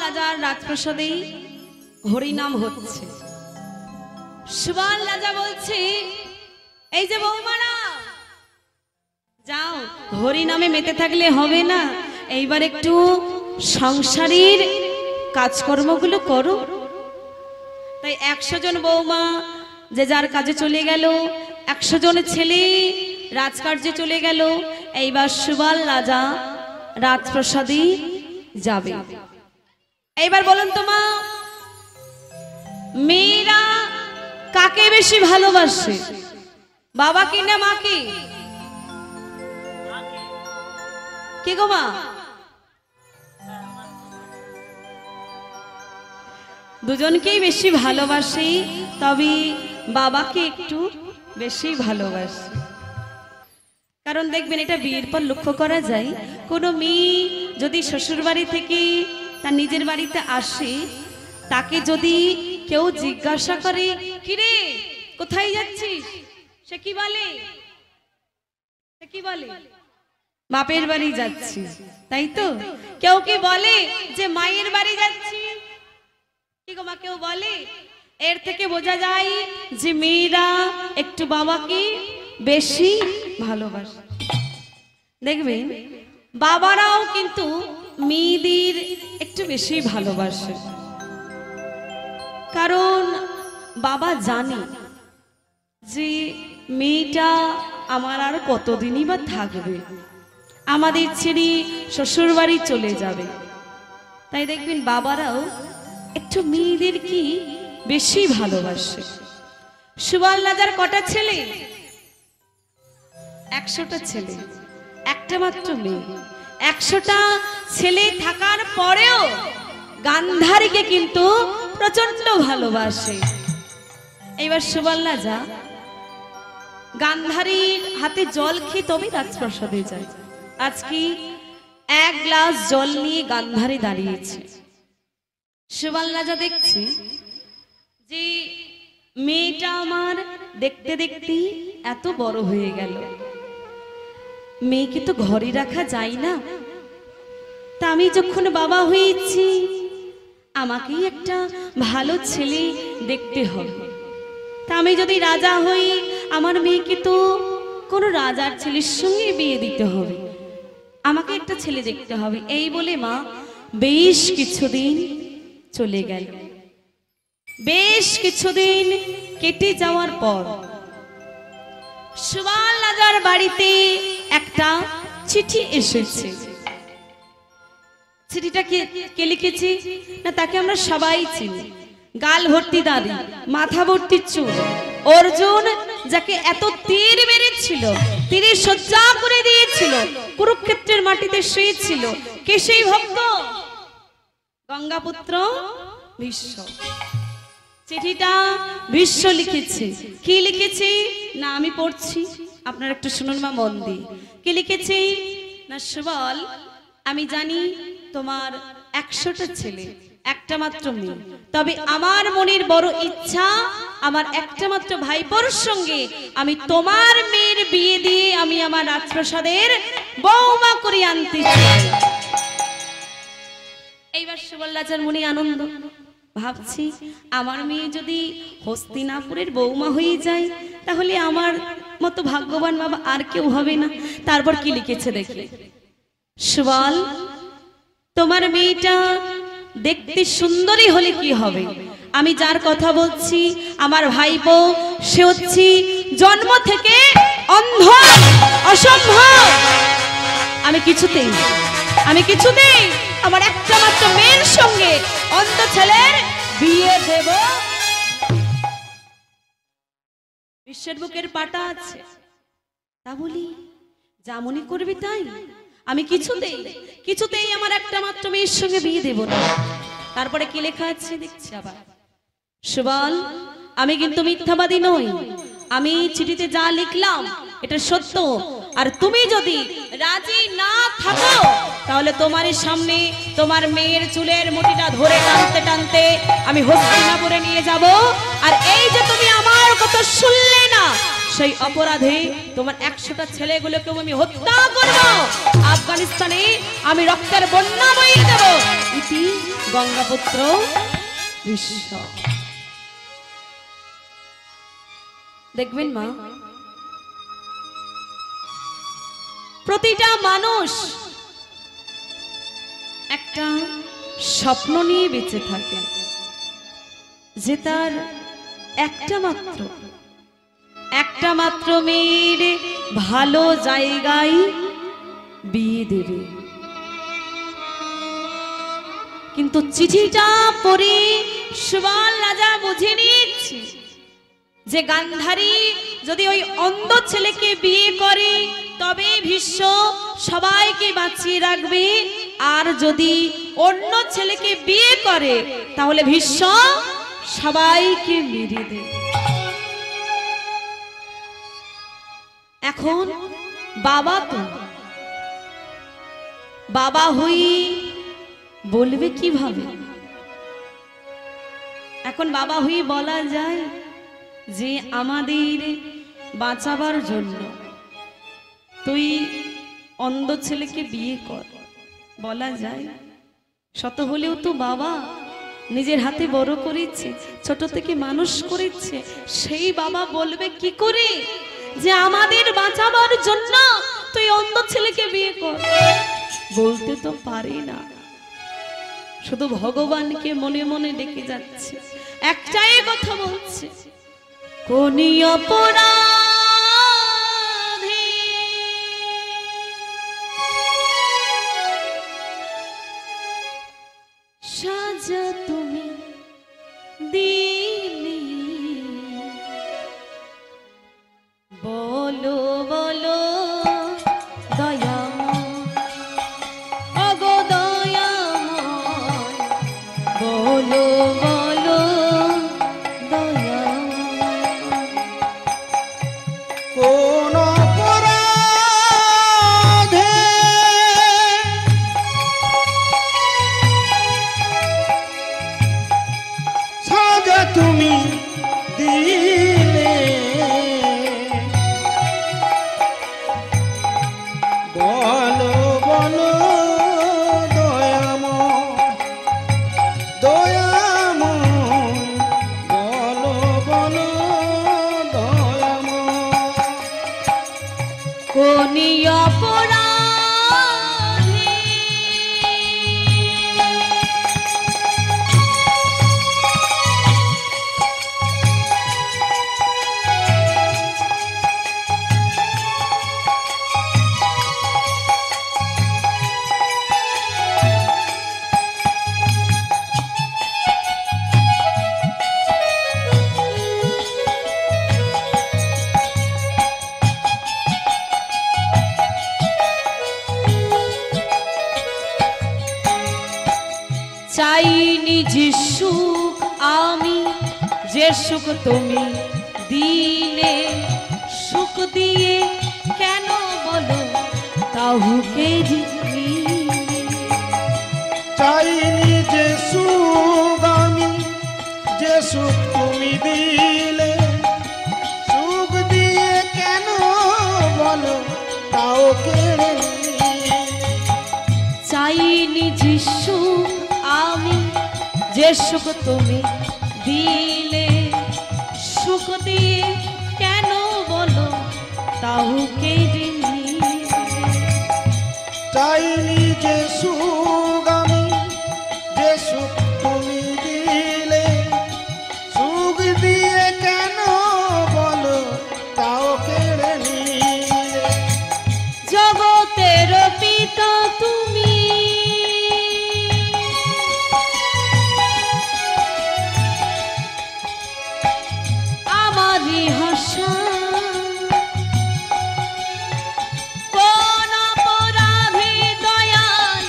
রাজার রাজপ্রাসাদে হরিনাম হচ্ছে। সুবল রাজা বলছে, এই যে বৌমারা যাও, হরিনামে মেতে থাকলে হবে না, এইবার একটু সংসারের কাজকর্মগুলো করো। তাই 100 জন বৌমা যে যার কাজে চলে গেল, 100 জন ছেলে রাজকার্যে চলে গেল। এইবার সুবল রাজা রাজপ্রাসাদে যাবে। এইবার বলুন তো মা, মেয়েরা কাকে বেশি ভালোবাসে, বাবা কি না মাকে? কি গো মা? দুজনকেই বেশি ভালোবাসে, তবে বাবাকে একটু বেশি ভালোবাসে। কারণ দেখবেন, এটা বিয়ের পর লক্ষ্য করা যায়, কোনো মেয়ে যদি শ্বশুর বাড়ি থেকে তার নিজের বাড়িতে আসে, তাকে যদি কেউ জিজ্ঞাসা করে, কিরে কোথায় যাচ্ছিস, সে কি বলে? বাপের বাড়ি যাচ্ছি, তাই তো? কেউ কি বলে যে মায়ের বাড়ি যাচ্ছি? কি গো মা, কেউ বলে? এর থেকে বোঝা যায় যে মেয়েরা একটু বাবাকে বেশি ভালোবাসে। দেখবেন বাবারাও কিন্তু মেয়েদের একটু বেশি ভালোবাসে, কারণ বাবা জানে যে মেয়েটা আমার আর কতদিনই বা থাকবে, আমাদের ছেড়ে শ্বশুর বাড়ি চলে যাবে। তাই দেখবেন বাবারাও একটু মেয়েদের কি বেশি ভালোবাসে। সুবল রাজার কটা ছেলে? 100টা ছেলে, একটা মাত্র মেয়ে। 100টা ছেলে থাকার পরেও গান্ধারীকে কিন্তু প্রচন্ড ভালোবাসে। এইবার সুবল রাজা গান্ধারীর হাতে জল খেয়ে তবে রাজপ্রাসাদে যায়। আজকে 1 গ্লাস জল নিয়ে গান্ধারী দাঁড়িয়েছে। সুবল রাজা দেখছে যে মেয়েটা আমার দেখতে দেখতে এত বড় হয়ে গেল, মেয়েকে তো ঘরে রাখা যায় না, তা আমি যখন বাবা হয়েছি আমাকেই একটা ভালো ছেলে দেখতে হবে। তা আমি যদি রাজা হই, আমার মেয়েকে তো কোনো রাজার ছেলের সঙ্গে বিয়ে দিতে হবে, আমাকে একটা ছেলে দেখতে হবে। এই বলে মা বেশ কিছুদিন চলে গেল। বেশ কিছুদিন কেটে যাওয়ার পর সুবল রাজার বাড়িতে একটা চিঠি এসেছে। চিঠিটা কে লিখেছে? না, তাকে আমরা সবাই চিনি, গাল ভর্তি দাড়ি, মাথা ভর্তি চুল, অর্জুন, যাকে এত তীর মেরেছিল, তীরে সজ্জা করে দিয়েছিল, কুরুক্ষেত্রের মাটিতে শুয়েছিল। কে সেই ভক্ত? গঙ্গাপুত্র ভীষ্ম। চিঠিটা ভীষ্ম লিখেছে। কি লিখেছে? না, আমি পড়ছি, আপনারা একটু শুনুন মা মন দিয়ে। কি লিখেছে? না, সুবল, আমি জানি তোমার 100টা ছেলে, একটা মাত্র মেয়ে, তবে আমার মনের বড় ইচ্ছা, আমার একটা মাত্র ভাইপোর সঙ্গে আমি তোমার মেয়ের বিয়ে দিয়ে আমি আমার রাজপ্রাসাদের বৌমা করে আনতে চাই। এইবার সুবল রাজার মনে আনন্দ, ভাবছি আমার মেয়ে যদি হস্তিনাপুরের বৌমা হয়ে যায়, তাহলে আমার মতো ভাগ্যবান বাবা আর কেউ হবে না। তারপর কি লিখেছে দেখে, সুবল, তোমার মেয়েটা দেখতে সুন্দরী হলে কি হবে, আমি যার কথা বলছি আমার ভাইপো, সে হচ্ছে জন্ম থেকে অন্ধ, অসম্ভব। আমি কিছুতেই আমার একটা মাত্র মেয়ের সঙ্গে অন্ধ ছেলের বিয়ে দেব। বিশ্বের বুকের পাটা আছে, তা বলি যা মনে করবি তাই, আমি কিছুতেই আমার একটা মাত্র মেয়ের সঙ্গে বিয়ে দেব না। তারপরে কি লেখা আছে দেখছি আবার, সুবল, আমি কিন্তু মিথ্যাবাদী নই, আমি চিঠিতে যা লিখলাম এটা সত্য, আর তুমি যদি রাজি না থাকো তাহলে তোমার সামনে তোমার মেয়ের চুলের মুঠিটা ধরে টানতে টানতে আমি হস্তিনাপুরে নিয়ে যাব। আর এই যে তুমি আমার কথা শুনলে না, সেই অপরাধে তোমার 100টা ছেলেগুলোকে আমি হত্যা করব, আফগানিস্তানে আমি রক্তের বন্যা বইয়ে দেব। ইতি গঙ্গাপুত্র ভীষ্ম। দেখবেন মা, প্রতিটা মানুষ একটা স্বপ্ন নিয়ে বেঁচে থাকে যে তার একটা মাত্র মেয়ের ভালো জায়গায় বিয়ে দেবে। কিন্তু চিঠিটা পড়ে সুবল রাজা বুঝে নিচ্ছে যে গান্ধারী যদি ওই অন্ধ ছেলেকে বিয়ে করে তবে ভীষ্ম সবাইকে বাঁচিয়ে রাখবে, আর যদি অন্য ছেলেকে বিয়ে করে তাহলে ভীষ্ম সবাইকে মেরে দেবে। এখন বাবা হই বলবে কিভাবে? এখন বাবা হই বলা যায় যে আমাদের বাঁচাবার জন্য তুই অন্ধ ছেলেকে বিয়ে কর, বলা যায়। শত হলেও তো বাবা নিজের হাতে বড় করেছে, ছোট থেকে মানুষ করেছে, সেই বাবা বলবে কি করে যে আমাদের বাঁচাবার জন্য তুই অন্ধ ছেলেকে বিয়ে কর? বলতে তো পারি না, শুধু ভগবানকে মনে মনে ডেকে যাচ্ছে, একটাই কথা বলছে, কোন অপরাধে সাজা তুমি দিলি, বলো বলো দয়াময়, অগো দয়াময়, বলো বলো দয়াময়, কোন অপরাধে সাজা তুমি দিলে, বলো বলো দয়াময়, দয়াময়, বলো বলো দয়াময়। কোন অপরাধে চাইনি যে সুখ আমি, যে সুখ তুমি দিলে, সুখ দিয়ে কেন বলো কাউকে দিলে? চাইনি যে সুখ আমি, যে সুখ তুমি দিলে, সুখ দিয়ে কেন বলো তাও কেড়ে নিলে। চাইনি যে সুখ আমি, যে সুখ তুমি দিলে, সুখ দিয়ে কেন বলো কাউকে দিলে? চাইনি যে সুখ আমি, যে সুখ তুমি দিলে, সুখ দিয়ে কেন বলো তাও কেড়ে নিলে। জগতের পিতা তুমি, আমারই হাসা, কোন অপরাধে দয়াল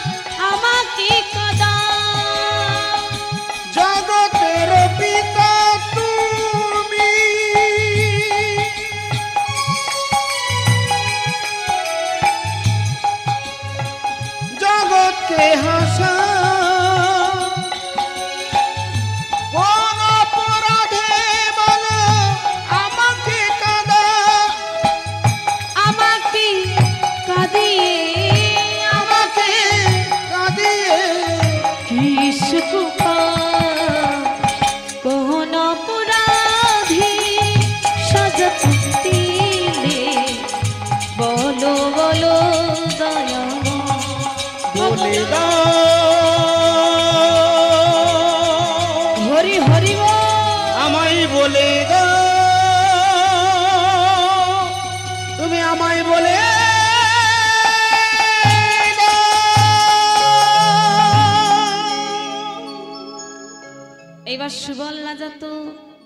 এইবার সুবল রাজা তো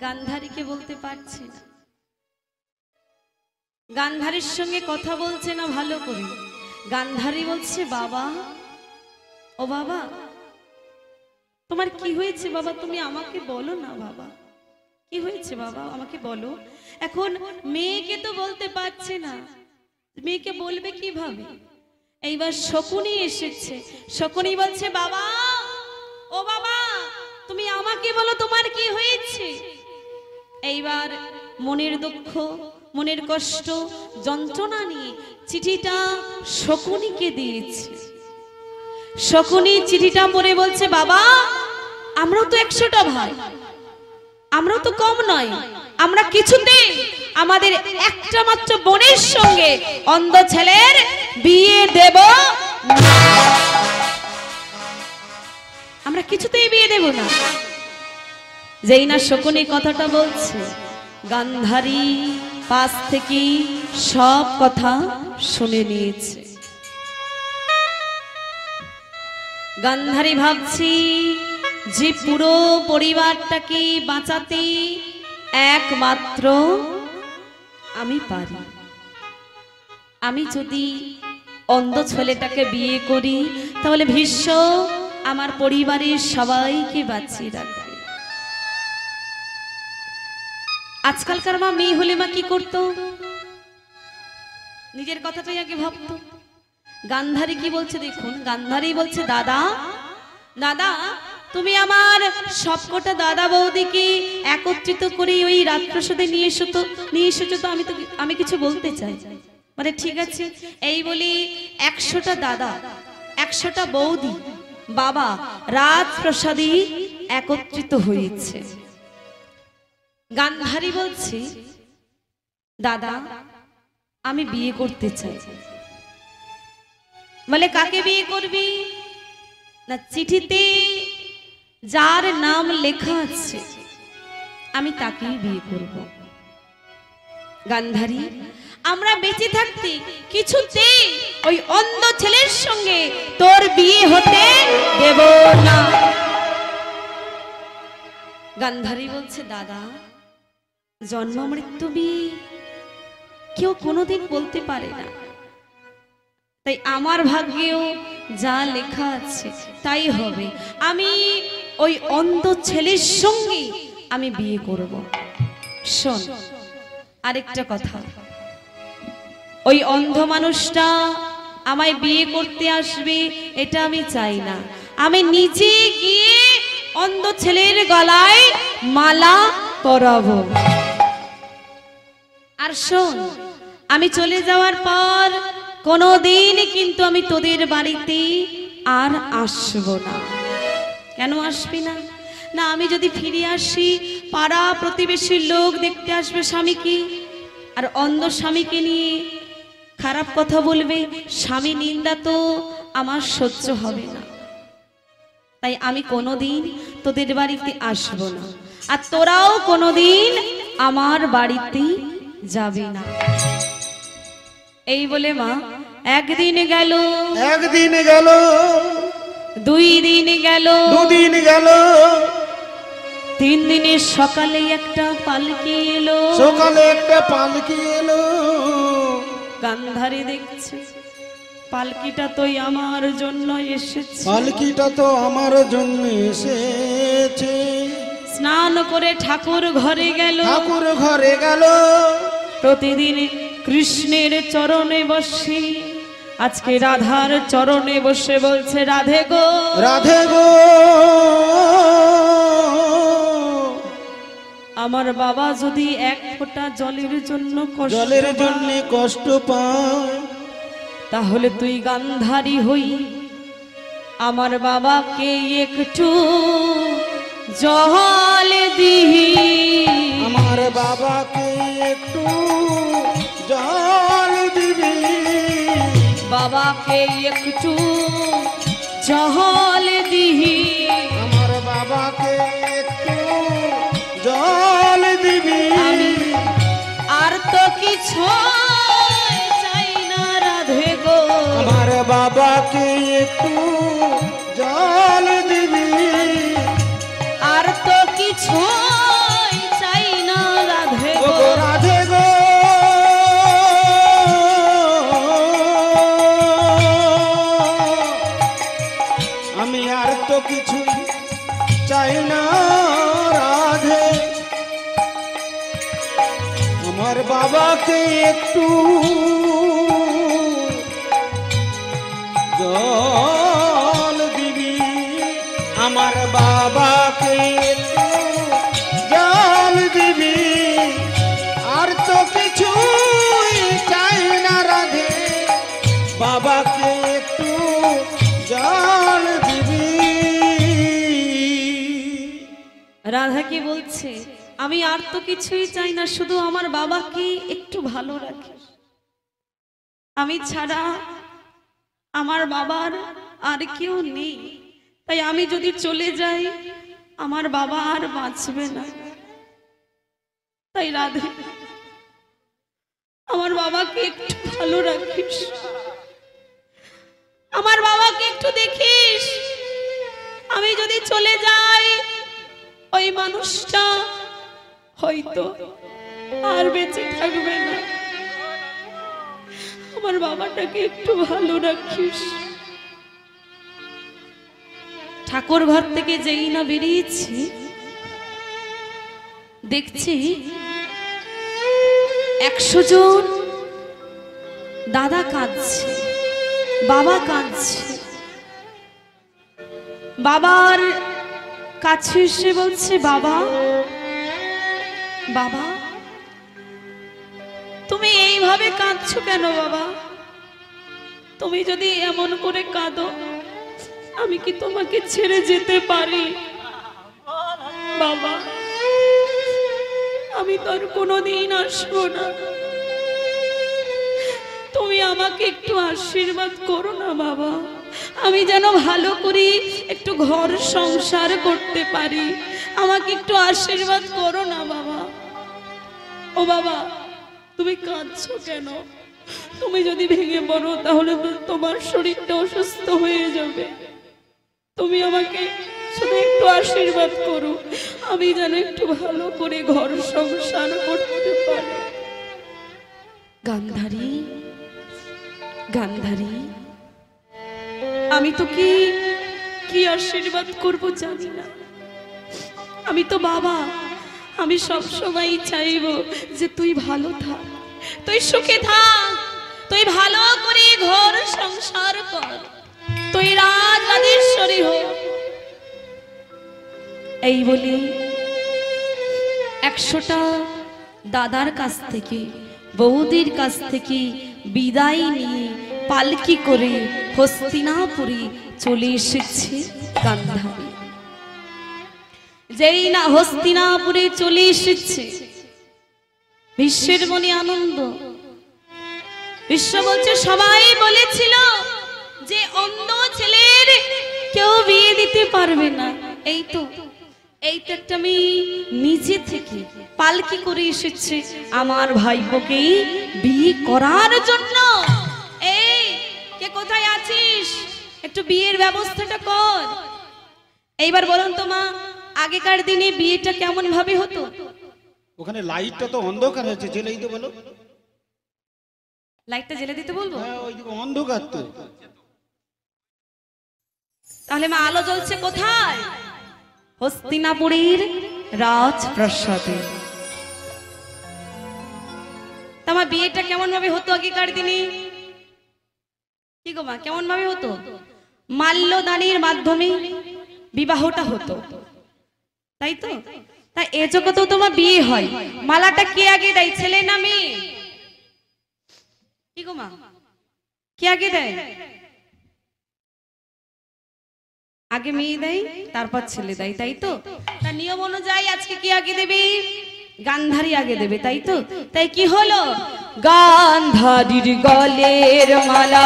গান্ধারীকে বলতে পারছে না, গান্ধারীর সঙ্গে কথা বলছে না ভালো করে। গান্ধারী বলছে, বাবা, ও বাবা, তোমার কি হয়েছে বাবা? তুমি আমাকে বলো না বাবা, কি হয়েছে বাবা, আমাকে বলো। এখন মেয়েকে তো বলতে পারছে না, মেয়েকে বলবে কিভাবে? এইবার শকুনি এসেছে, শকুনি বলছে, বাবা, ও বাবা, তুমি আমাকে বলো তোমার কি হয়েছে। এইবার মনের দুঃখ, মনের কষ্ট, যন্ত্রণা নিয়ে চিঠিটা শকুনিকে দিয়েছে। শকুনি চিঠিটা পড়ে বলছে, বাবা, আমরাও তো 100টা ভাই, আমরাও তো কম নয়, আমরা কিছুতে আমাদের একটা মাত্র বোনের সঙ্গে অন্ধ ছেলের বিয়ে দেব না, আমরা কিছুতেই বিয়ে দেব না। যেই না শকুনি কথাটা বলছে, গান্ধারী পাশ থেকে সব কথা শুনে নিয়েছে। গান্ধারী ভাবছি যে পুরো পরিবারটাকে বাঁচাতে একমাত্র আমি পারি। আমি যদি অন্ধ ছেলেটাকে বিয়ে করি তাহলে ভীষ্ম আমার পরিবারের সবাইকে বাঁচিয়ে রাখবে। আজকালকার মা মেয়ে হলে মা কি করতো? নিজের কথাটাই আগে ভাবতো। গান্ধারী কি বলছে দেখুন, গান্ধারী বলছে, দাদা, দাদা, তুমি আমার সবকটা দাদা বৌদিকে একত্রিত করে ওই রাজপ্রাসাদে নিয়ে এসেছো তো, আমি কিছু বলতে চাই। মানে ঠিক আছে, এই বলি 100টা দাদা, 100টা বৌদি বাবা রাজপ্রাসাদে একত্রিত হয়েছে। গান্ধারী বলছে, দাদা, আমি বিয়ে করতে চাই। বলে, কাকে বিয়ে করবি? না, চিঠিতে যার নাম লেখা আছে আমি তাকেই বিয়ে করব। গান্ধারী, আমরা বেঁচে থাকতে কিছুতেই ওই অন্ধ ছেলের সঙ্গে তোর বিয়ে হতে দেব না। গান্ধারী বলছে, দাদা, জন্ম মৃত্যু বিয়ে কেউ কোনোদিন বলতে পারে না, তাই আমার ভাগ্যেও যা লেখা আছে তাই হবে। আমি ওই অন্ধ ছেলের সঙ্গে আমি বিয়ে করব। শোন, আরেকটা কথা, ওই অন্ধ মানুষটা আমায় বিয়ে করতে আসবে এটা আমি চাই না, আমি নিজে গিয়ে অন্ধ ছেলের গলায় মালা পরাবো। আর শোন, আমি চলে যাওয়ার পর কোনোদিন কিন্তু আমি তোদের বাড়িতে আর আসব না। কেন আসবি না? না, আমি যদি ফিরে আসি পাড়া প্রতিবেশীর লোক দেখতে আসবে স্বামীকে, আর অন্ধ স্বামীকে নিয়ে খারাপ কথা বলবে, স্বামী নিন্দা তো আমার সহ্য হবে না। তাই আমি কোনোদিন তোদের বাড়িতে আসব না, আর তোরাও কোনোদিন আমার বাড়িতে যাবি না। এই বলে মা একদিন গেল, 1 দিন গেল, 2 দিন গেল, 2 দিন গেল, 3 দিনের সকালে একটা পালকি এলো। সকালে একটা পালকি এলো। গান্ধারী দেখছে পালকিটা তো আমার জন্য এসেছে, পালকিটা তো আমার জন্য এসেছে। স্নান করে ঠাকুর ঘরে গেল, ঠাকুর ঘরে গেল, প্রতিদিন কৃষ্ণের চরণে বসে আজকে রাধার চরণে বসে বলছে, রাধে গো, রাধে গো, আমার বাবা যদি 1 ফোঁটা জলের জন্য কষ্ট পায়, তাহলে তুই গান্ধারী হই আমার বাবাকে একটু জল দিহি, আমার বাবাকে একটু জল দিবি, বাবাকে একটু জল দিহি, আমার বাবাকে একটু জল দিবি। আমি আর তো কিছু চাই না রাধে গো, আমার বাবাকে একটু জল দিবি, আর তো চাই না রাধে, আমার বাবাকে একটু জল দিবি, আমার বাবাকে একটু জল দিবি, আর তো কিছুই চাই না রাধে, বাবাকে একটু জল দিবি। রাধা কি বলছে, আমি আর তো কিছুই চাই না, শুধু আমার বাবাকে একটু ভালো রাখিস। আমি ছাড়া আমার বাবার আর কেউ নেই, তাই আমি যদি চলে যাই আমার বাবা আর বাঁচবে না। তাই রাধে, আমার বাবাকে একটু ভালো রাখিস, আমার বাবাকে একটু দেখিস। আমি যদি চলে যাই ওই মানুষটা হয়তো আর বেঁচে থাকবে না, আমার বাবাটাকে একটু ভালো রাখিস। ঠাকুর ঘর থেকে যেই না বেরিয়েছি, দেখছি 100 জন দাদা কাঁদছে, বাবা কাঁদছে। বাবার কাছে এসে বলছে, বাবা বাবা তুমি এইভাবে কাঁদছো কেন বাবা? তুমি যদি এমন করে কাঁদো আমি কি তোমাকে ছেড়ে যেতে পারি? বাবা আমি তো আর কোনোদিন আসবো না, তুমি আমাকে একটু আশীর্বাদ করো না বাবা, আমি যেন ভালো করে একটু ঘর সংসার করতে পারি, আমাকে একটু আশীর্বাদ করো না বাবা। ও বাবা তুমি কাঁদছো কেন? তুমি যদি ভেঙে পড়ো তাহলে তো তোমার শরীরটা অসুস্থ হয়ে যাবে, তুমি আমাকে শুধু একটু আশীর্বাদ করো, আমি যেন একটু ভালো করে ঘর সংসার করতে পারি। গান্ধারী গান্ধারী আমি তোকে কি আশীর্বাদ করব জানি না, আমি তো বাবা, আমি সব সময় চাইবো যে তুই ভালো থাক, তুই সুখে থাক, তুই ভালো করে ঘর সংসার কর, তুই রাজরাজেশ্বরী হ। এই বলি 100টা দাদার কাছ থেকে বৌদির কাছ থেকে বিদায় নিয়ে পালকি করে হস্তিনাপুরে চলে এসেছে গান্ধারী। যেই না হস্তিনাপুরে চলে এসেছে বিশ্বের মনে আনন্দ। বিশ্ব বলছে সবাই বলেছিল যে অন্ধ ছেলের কেউ বিয়ে দিতে পারবে না, এই তো একটা মেয়ে নিজে থেকে পালকি করে এসেছে আমার ভাইপোকে বিয়ে করার জন্য। এই কে কোথায় আছিস, একটু বিয়ের ব্যবস্থাটা কর। এইবার বলুন তো মা, আগেকার দিনে বিয়েটা কেমন ভাবে হতো? ওখানে লাইটটা তো অন্ধকার হয়েছে, জ্বেলে দিতে বলো। লাইটটা জ্বেলে দিতে বলবো? হ্যাঁ ওইদিকে অন্ধকার তো। তাহলে মা আলো জ্বলছে কোথায়? হস্তিনাপুরের রাজপ্রাসাদে। তোমার বিয়েটা কেমন ভাবে হতো আগেকার দিনে? কি গো মা, কেমন ভাবে হতো? মাল্যদানের মাধ্যমে বিবাহটা হতো, তাই তো? তাই এ জগতে তোমার বিয়ে হয়, মালাটা কে আগে দেয়, ছেলে না মেয়ে? কি গো মা, কে আগে দেয়? আগে মেয়ে দেয় তারপর ছেলে দেয়, তাই তো? তার নিয়ম অনুযায়ী আজকে কি আগে দেবে? গান্ধারী আগে দেবে, তাই তো? তাই কি হলো, গান্ধারীর গলের মালা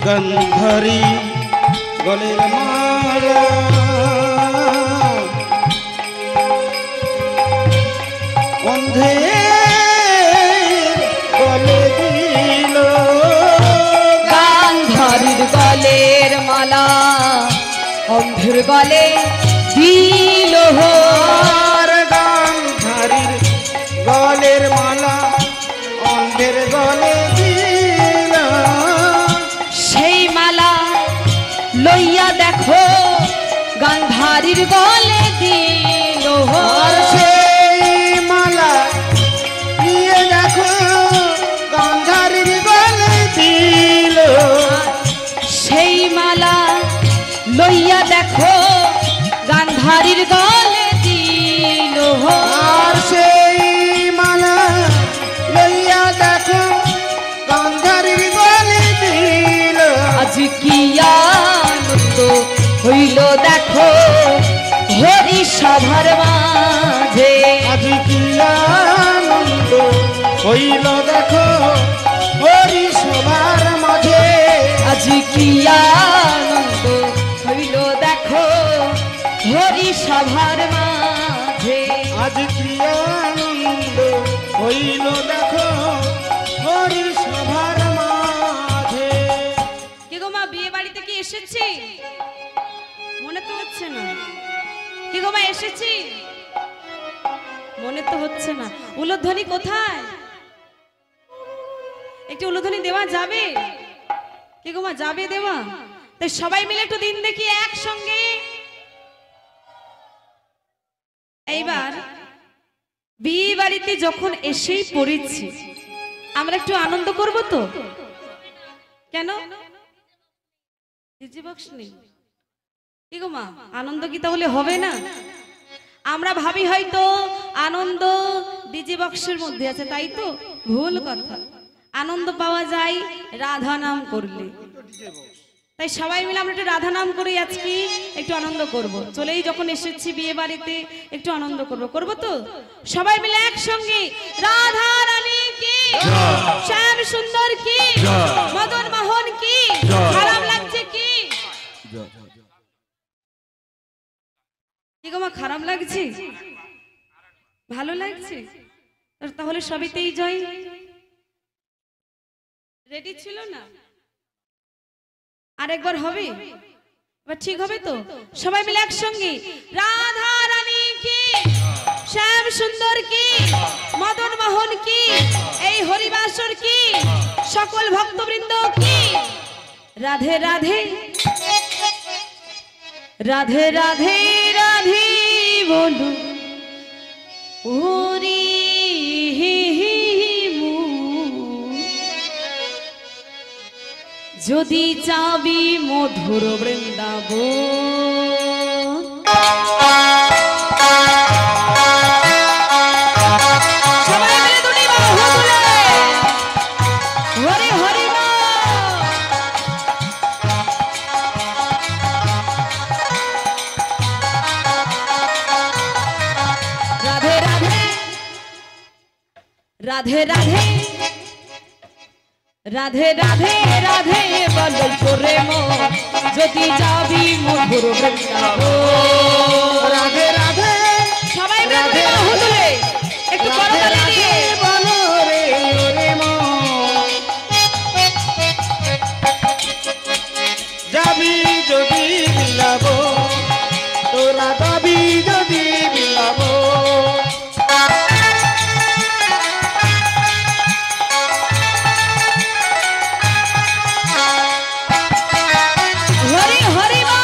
গান্ধারী গলের মালা, ও অন্ধে গলে দিল গান্ধারীর গলের মালা অন্ধের গলে দিল আর গান্ধারীর গলের মালা অন্ধের গলে দিল সেই মালা লইয়া দেখো গান্ধারীর গলে দিল আর সেই মালা নিয়ে দেখো গান্ধারীর গলে দিল সেই মালা লইয়া দেখো গান্ধারীর গলে দিল আর সেই মালা লইয়া দেখো গান্ধারীর গলে দিল আজ কি আনন্দ হইল দেখো হরি সভার মাঝে আজ কি আনন্দ হইল দেখো হরি সবার মাঝে আজ কি আনন্দ হইল দেখো হরি সভার মাঝে আজ কি আনন্দ হইল দেখো হরি সবার মাঝে কে গো মা বিয়ে বাড়িতে কি এসেছি মনে তো হচ্ছে না কে গো মা এসেছি মনে তো হচ্ছে না উলুধ্বনি কোথায় একটু উলুধ্বনি দেওয়া যাবে কে গো মা যাবে দেওয়া তাই সবাই মিলে একটু দিন দেখি একসঙ্গে এইবার বিয়ে বাড়িতে যখন এসেই পড়েছি আমরা একটু আনন্দ করব তো কেন ডিজে বক্স নেই কি গো মা আনন্দ কি তাহলে হবে না আমরা ভাবি হয়তো আনন্দ ডিজে বক্সের মধ্যে আছে তাই তো ভুল কথা আনন্দ পাওয়া যায় রাধা নাম করলে তাই সবাই মিলে আমরা একটু রাধা নাম করে আজকে একটু আনন্দ করব চলেই যখন এসেছি বিয়ে বাড়িতে একটু আনন্দ করব তো সবাই মিলে একসঙ্গে রাধা রানী কি শ্যাম সুন্দর কি মদন মোহন কি খারাপ লাগছে কি কি গো মা খারাপ লাগছে ভালো লাগছে তাহলে সবেতেই জয় রেডি ছিল না আরেকবার হবে এবার ঠিক হবে তো সবাই মিলে একসঙ্গে রাধা রানী কি শ্যাম সুন্দর কি মদন মোহন কি এই হরিবাসর কি সকল ভক্তবৃন্দ কি রাধে রাধে রাধে রাধে রাধে বলো ওরে যদি চাবি মধুর বৃন্দাবন সবাই মিলে দুটি বাহু তুলে হরি হরি রাধে রাধে রাধে রাধে রাধে রাধে রাধে বলো করে মো যদি যাবি মধুর বৃন্দাবন রাধে রাধে সবাই মিলে বাহু তুলে একটু করতালি দিয়ে বলো রে ওরে মন যাবি যদি বিলাবো তোরা যাবি যদি বিলাবো হরি হরি মা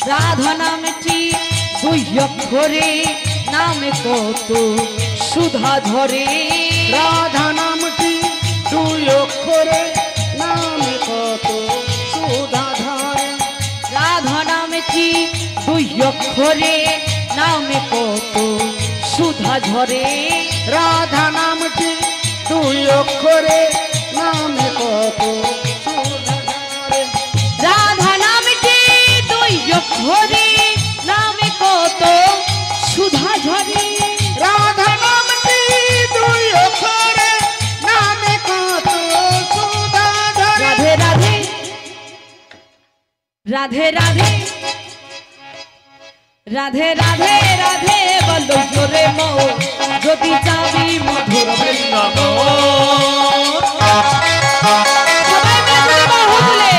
রাধা নামটি দুই অক্ষরে নামে কত সুধা ধরে রাধা নামটি দুই অক্ষরে নামে কত সুধা ধরে রাধা নামটি দুই অক্ষরে নামে কত সুধা ঝরে রাধা নামটি দুই অক্ষরে নামে কত সুধা ধরে রাধা নামটি দুই অক্ষরে নামে কত সুধা ঝরে রাধে রাধে রাধে রাধে রাধে বলো জোরে মৌ যদি যাবি মধুর বৃন্দাবন সবাই মিলে বাহু তুলে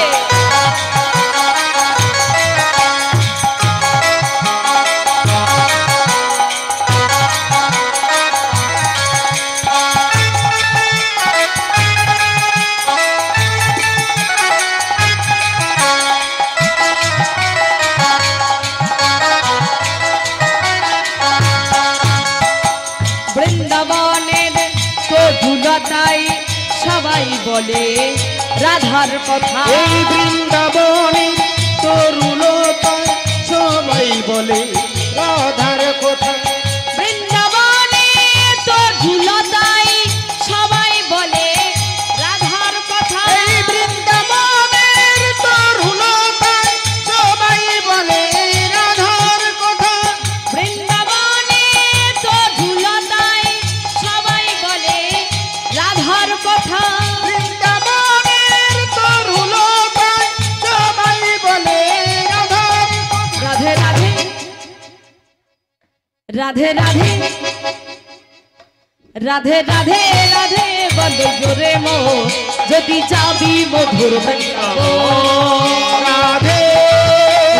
বৃন্দাবনের তো ঝুলতাই সবাই বলে রাধার কথা এই বৃন্দাবনে তরুলতায় সবাই বলে রাধার কথা বৃন্দাবনে তো ঝুলতাই সবাই বলে রাধার কথা এই বৃন্দাবনের তরুলতায় সবাই বলে রাধার কথা বৃন্দাবনে তো ঝুলতাই সবাই বলে রাধার কথা বৃন্দাবনের তরুলতায় সবাই বলে রাধার কথা রাধে রাধে রাধে রাধে রাধে রাধে রাধে বলো জোরে মো যদি যাবি মধুর বৃন্দাবন রাধে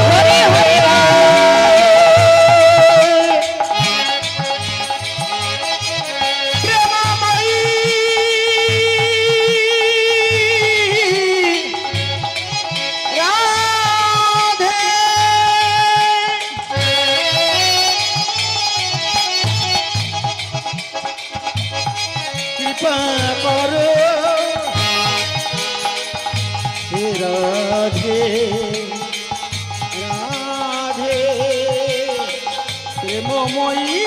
হরে হরে প্রেমময়ী রাধে কৃপা করো হে রাধে রাধে প্রেমময়ী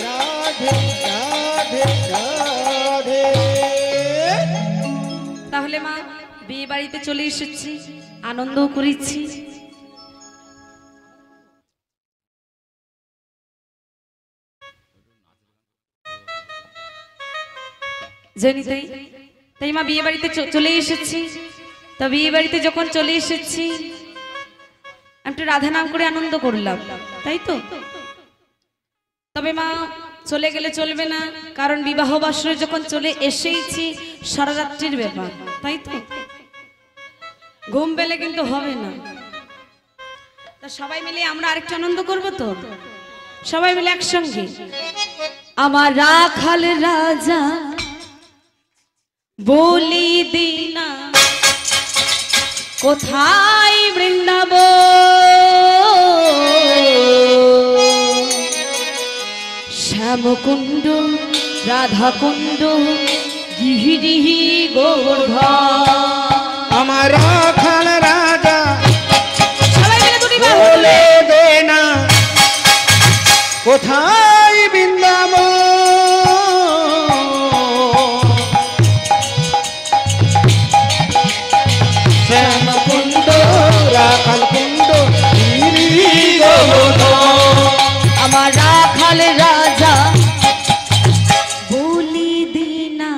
রাধে রাধে রাধে তাহলে মা বিয়ে বাড়িতে চলে এসেছি আনন্দও করেছি জানি তাই তাই মা বিয়ে বাড়িতে চলে এসেছি তা বিয়ে বাড়িতে যখন চলে এসেছি আমি একটু রাধা নাম করে আনন্দ করলাম তাই তো তবে মা চলে গেলে চলবে না কারণ বিবাহ বাসরে যখন চলে এসেইছি সারা রাত্রির ব্যাপার তাই তো ঘুম পেলে কিন্তু হবে না তা সবাই মিলে আমরা আরেকটু আনন্দ করব তো সবাই মিলে একসঙ্গে আমার রাখাল রাজা বলি দিনা কোথায় বৃন্দাবন শ্যামকুণ্ড রাধাকুণ্ড গিরিহি গোবর্ধন আমার রাখাল রাজা সবাই মিলে দুটি বার বলে দে না কোথায় বৃন্দাবন শ্যামকুণ্ড রাখাল কুণ্ড গিরি গোবর্ধন আমার রাখাল রাজা বলি দিনা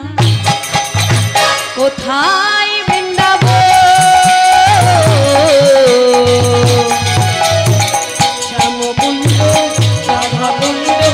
কোথায় বৃন্দাবন শ্যামকুণ্ড রাধাকুণ্ড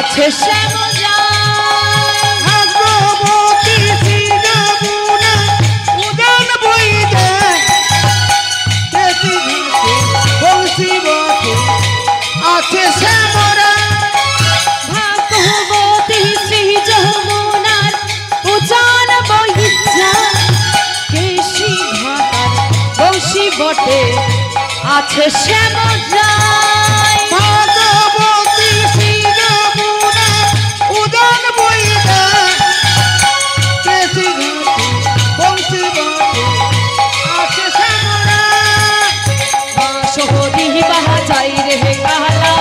আছে শ্যামলা ভাগ্যবতী শ্রী যমুনা উদান বইতে কেসি ঘাটে বংশী বটে আছে শ্যামরা ভাগবতী শ্রী যমুনার উজান বহিজা কেশি ঘাটার বংশী বটে আছে শ্যামলা ভাগ্যবতী শ্রী যমুনা উদান বইতে কেসি ঘাটে বংশী বটে আছে শ্যামরা বাঁশরি বাজাই রে কালা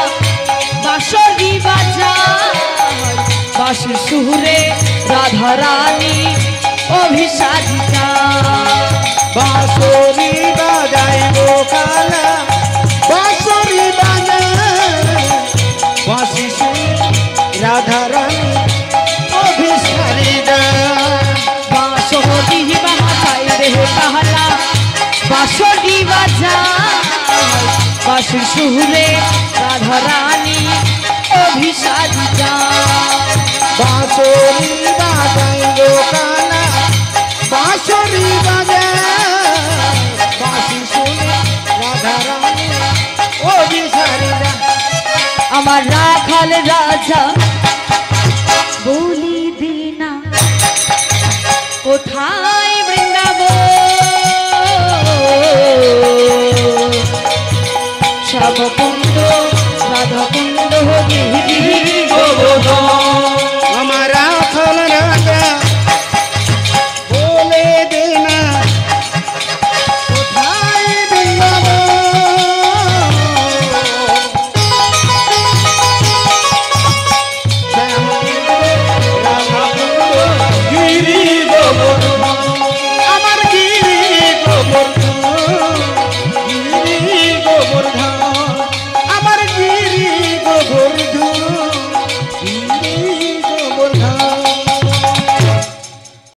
বাঁশরি বাজাই বাঁশির সুরে রাধা রানী অভিসারিকা বাঁশরি বাজায় গোকালা বাঁশরি বাজায় বাঁশি শুনি রাধা রানী অভিসারিদা বাঁশরি বাজাই রে কালা বাঁশরি বাজাই বাঁশির সুরে রাধা রানী অভিসারিকা বাঁশরি বাজায় গোকালা বাঁশরি বাজায় বাঁশি শুনি রাধা রানী অভিসারিদা আমার রাখাল রাজা বলি দিনা কোথায় বৃন্দাবন সব